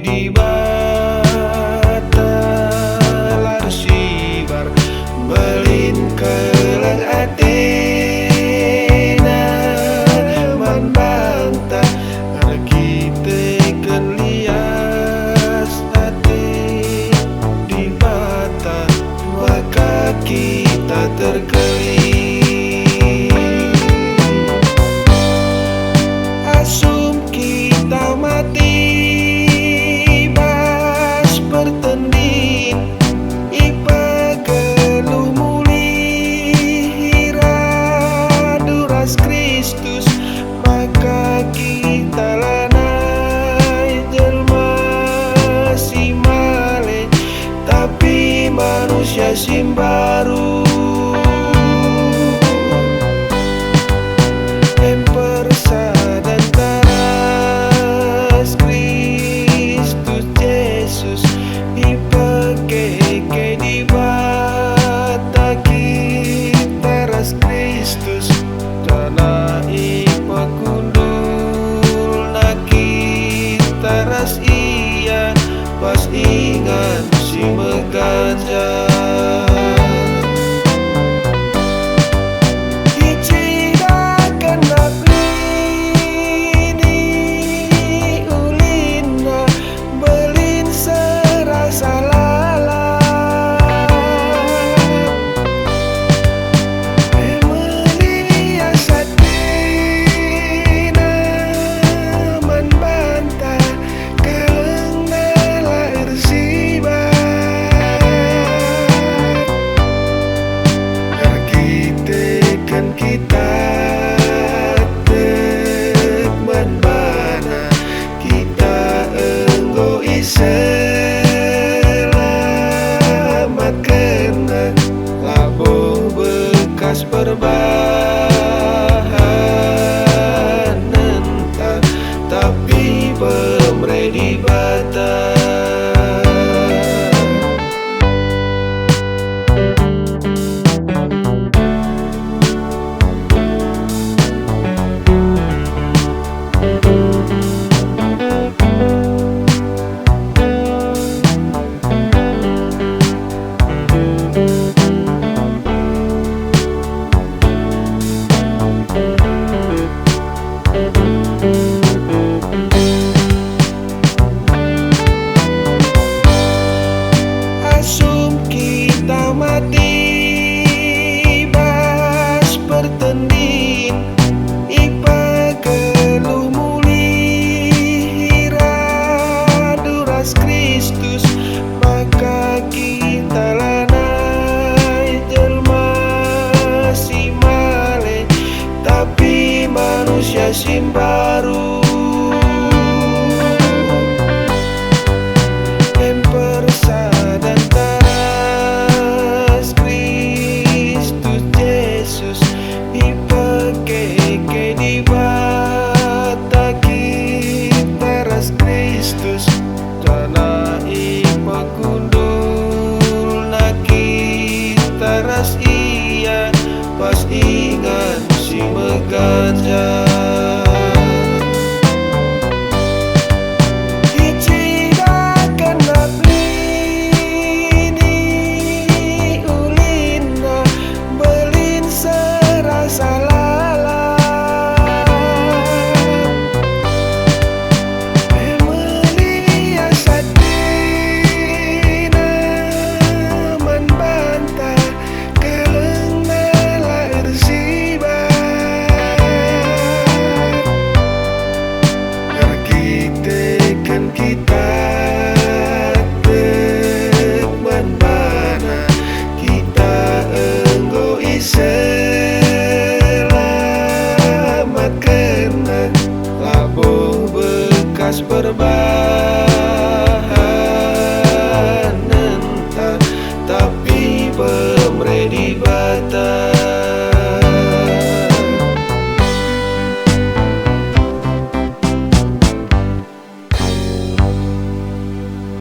Di bata larsibar belin kelang atena man banta kita lias hati di bata maka kita terkeling asum kita mati Kristus maka kita lanai jelma si male tapi manusia sim baru empersadan taras Kristus Yesus ipake di bata kita ras Kristus na ipakundul na kita ras iya pas ingat si megajah kita tekman bana kita enggo selamat kena labuh bekas perbahan entah tapi pemre di bata Kristus maka kita lanai jelma si male tapi manusia sim baru empersadan taras Kristus Yesus ipake di bata kita ras Kristus na ipakundul na kita ras iya pas ingat si megajah bekas berbahan